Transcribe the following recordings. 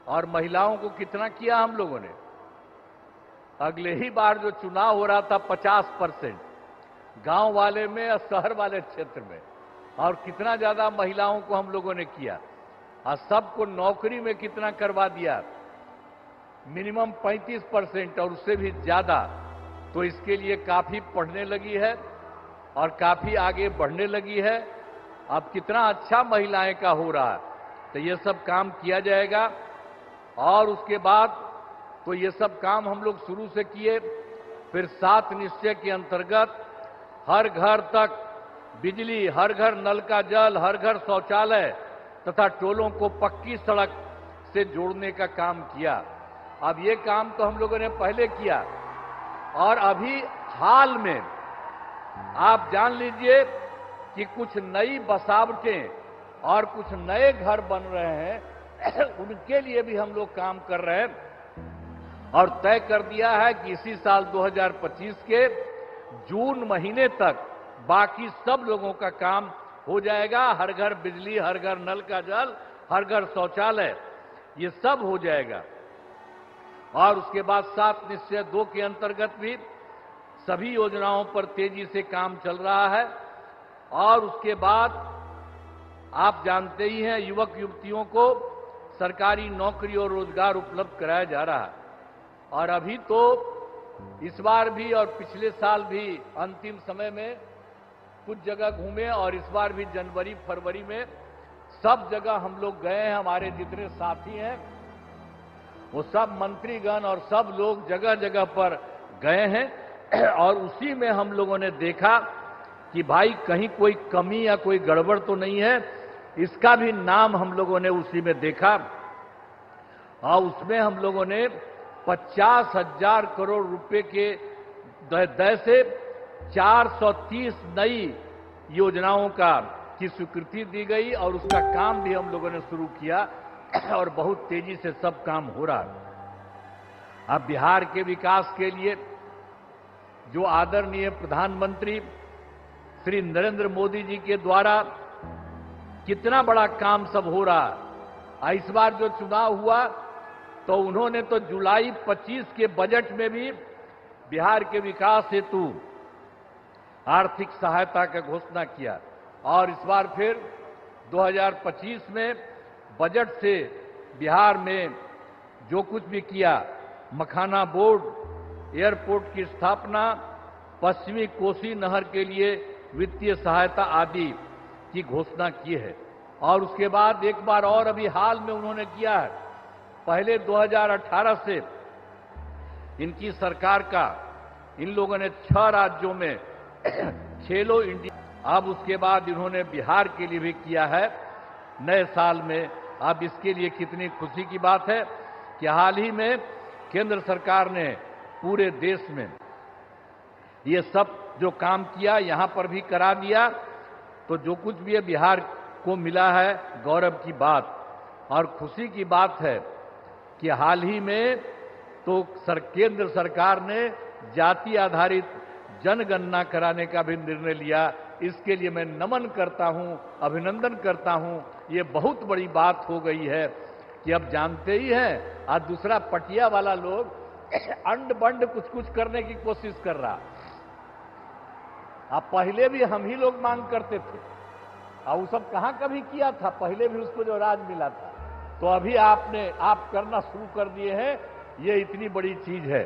और महिलाओं को कितना किया हम लोगों ने। अगले ही बार जो चुनाव हो रहा था 50% गांव वाले में और शहर वाले क्षेत्र में, और कितना ज्यादा महिलाओं को हम लोगों ने किया, और सबको नौकरी में कितना करवा दिया, मिनिमम 35% और उससे भी ज्यादा। तो इसके लिए काफी पढ़ने लगी है और काफी आगे बढ़ने लगी है। अब कितना अच्छा महिलाएं का हो रहा है। तो ये सब काम किया जाएगा। और उसके बाद तो ये सब काम हम लोग शुरू से किए। फिर 7 निश्चय के अंतर्गत हर घर तक बिजली, हर घर नल का जल, हर घर शौचालय तथा टोलों को पक्की सड़क से जोड़ने का काम किया। अब ये काम तो हम लोगों ने पहले किया, और अभी हाल में आप जान लीजिए कि कुछ नई बसावटें और कुछ नए घर बन रहे हैं, उनके लिए भी हम लोग काम कर रहे हैं। और तय कर दिया है कि इसी साल 2025 के जून महीने तक बाकी सब लोगों का काम हो जाएगा। हर घर बिजली, हर घर नल का जल, हर घर शौचालय, ये सब हो जाएगा। और उसके बाद 7 निश्चय 2 के अंतर्गत भी सभी योजनाओं पर तेजी से काम चल रहा है। और उसके बाद आप जानते ही हैं, युवक युवतियों को सरकारी नौकरी और रोजगार उपलब्ध कराया जा रहा है। और अभी तो इस बार भी और पिछले साल भी अंतिम समय में कुछ जगह घूमे, और इस बार भी जनवरी फरवरी में सब जगह हम लोग गए हैं। हमारे जितने साथी हैं वो सब मंत्रीगण और सब लोग जगह जगह पर गए हैं। और उसी में हम लोगों ने देखा कि भाई कहीं कोई कमी या कोई गड़बड़ तो नहीं है। इसका भी नाम हम लोगों ने उसी में देखा, और उसमें हम लोगों ने 50,000 करोड़ रुपए के दय से 430 नई योजनाओं की स्वीकृति दी गई, और उसका काम भी हम लोगों ने शुरू किया, और बहुत तेजी से सब काम हो रहा है। अब बिहार के विकास के लिए जो आदरणीय प्रधानमंत्री श्री नरेंद्र मोदी जी के द्वारा कितना बड़ा काम सब हो रहा है। इस बार जो चुनाव हुआ तो उन्होंने तो जुलाई 25 के बजट में भी बिहार के विकास हेतु आर्थिक सहायता का घोषणा किया, और इस बार फिर 2025 में बजट से बिहार में जो कुछ भी किया, मखाना बोर्ड, एयरपोर्ट की स्थापना, पश्चिमी कोसी नहर के लिए वित्तीय सहायता आदि की घोषणा की है। और उसके बाद एक बार और अभी हाल में उन्होंने किया है। पहले 2018 से इनकी सरकार का इन लोगों ने 6 राज्यों में खेलो इंडिया, अब उसके बाद इन्होंने बिहार के लिए भी किया है नए साल में। अब इसके लिए कितनी खुशी की बात है कि हाल ही में केंद्र सरकार ने पूरे देश में ये सब जो काम किया, यहां पर भी करा दिया। तो जो कुछ भी है बिहार को मिला है, गौरव की बात और खुशी की बात है कि हाल ही में तो केंद्र सरकार ने जाति आधारित जनगणना कराने का भी निर्णय लिया। इसके लिए मैं नमन करता हूं, अभिनंदन करता हूं। ये बहुत बड़ी बात हो गई है कि अब जानते ही हैं, आज दूसरा पटिया वाला लोग अंड बंड कुछ कुछ करने की कोशिश कर रहा। अब पहले भी हम ही लोग मांग करते थे, और वो सब कहां कभी किया था, पहले भी उसको जो राज मिला था। तो अभी आप करना शुरू कर दिए हैं, ये इतनी बड़ी चीज है।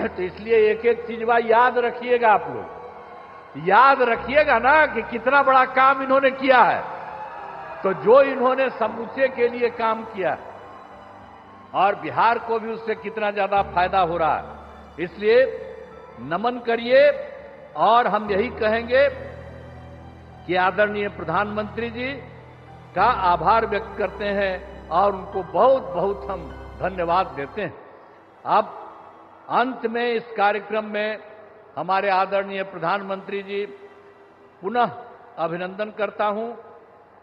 तो इसलिए एक एक चीज याद रखिएगा, आप लोग याद रखिएगा ना कि कितना बड़ा काम इन्होंने किया है। तो जो इन्होंने समूचे के लिए काम किया, और बिहार को भी उससे कितना ज्यादा फायदा हो रहा है, इसलिए नमन करिए। और हम यही कहेंगे कि आदरणीय प्रधानमंत्री जी का आभार व्यक्त करते हैं और उनको बहुत बहुत हम धन्यवाद देते हैं। अब अंत में इस कार्यक्रम में हमारे आदरणीय प्रधानमंत्री जी पुनः अभिनंदन करता हूं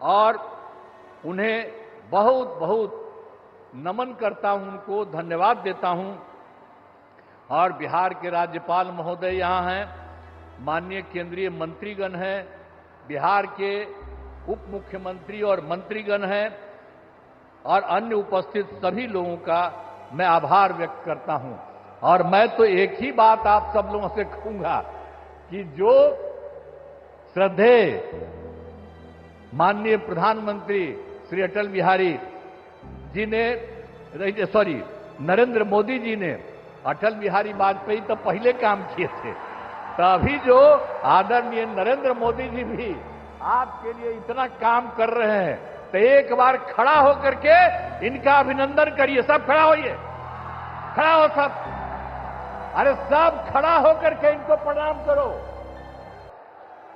और उन्हें बहुत बहुत नमन करता हूं, उनको धन्यवाद देता हूं। और बिहार के राज्यपाल महोदय यहां हैं, माननीय केंद्रीय मंत्रीगण हैं, बिहार के उप मुख्यमंत्री और मंत्रीगण हैं, और अन्य उपस्थित सभी लोगों का मैं आभार व्यक्त करता हूं। और मैं तो एक ही बात आप सब लोगों से कहूंगा कि जो श्रद्धेय माननीय प्रधानमंत्री श्री अटल बिहारी जी ने, नरेंद्र मोदी जी ने, अटल बिहारी वाजपेयी तो पहले काम किए थे, तो अभी जो आदरणीय नरेंद्र मोदी जी भी आपके लिए इतना काम कर रहे हैं, तो एक बार खड़ा होकर के इनका अभिनंदन करिए। सब खड़ा होइए, खड़ा हो सब, अरे सब खड़ा होकर के इनको प्रणाम करो।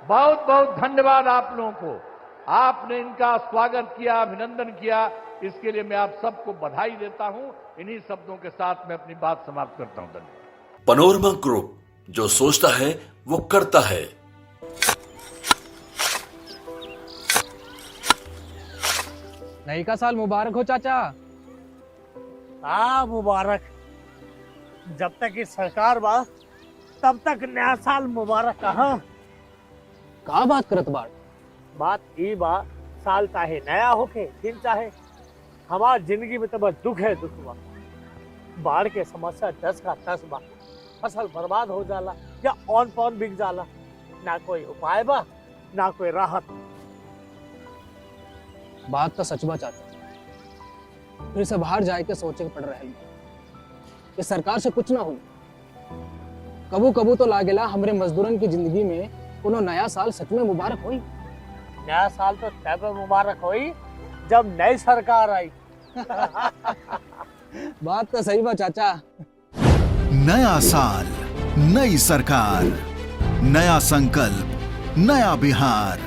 बहुत बहुत धन्यवाद आप लोगों को, आपने इनका स्वागत किया, अभिनंदन किया, इसके लिए मैं आप सबको बधाई देता हूं। इन्हीं शब्दों के साथ मैं अपनी बात समाप्त करता हूं। धन्यवाद। पैनोरमा ग्रुप, जो सोचता है वो करता है। नई का साल मुबारक हो चाचा। मुबारक। जब तक ये सरकार बा तब तक नया साल मुबारक कहाँ। का बात करत बात ई बा, साल चाहे नया होके दिन चाहे, हमार जिंदगी में तो बस दुख है, दुख बा। बाढ़ के समस्या 10 का 10 बा, फसल बर्बाद हो जाला या ऑन पॉन बिक जाला, ना कोई उपाय बा ना कोई राहत। बात तो सच बा चाचा, फिर से बाहर जाए के सोचे के पड़ रहे हैं कि सरकार से कुछ ना हो। कबू कबू तो लागेला हमरे मजदूरन की जिंदगी में कोनो नया साल सच में मुबारक होई। नया साल तो तब मुबारक होई जब नई सरकार आई। बात तो सही बा चाचा। नया साल, नई सरकार, नया संकल्प, नया बिहार।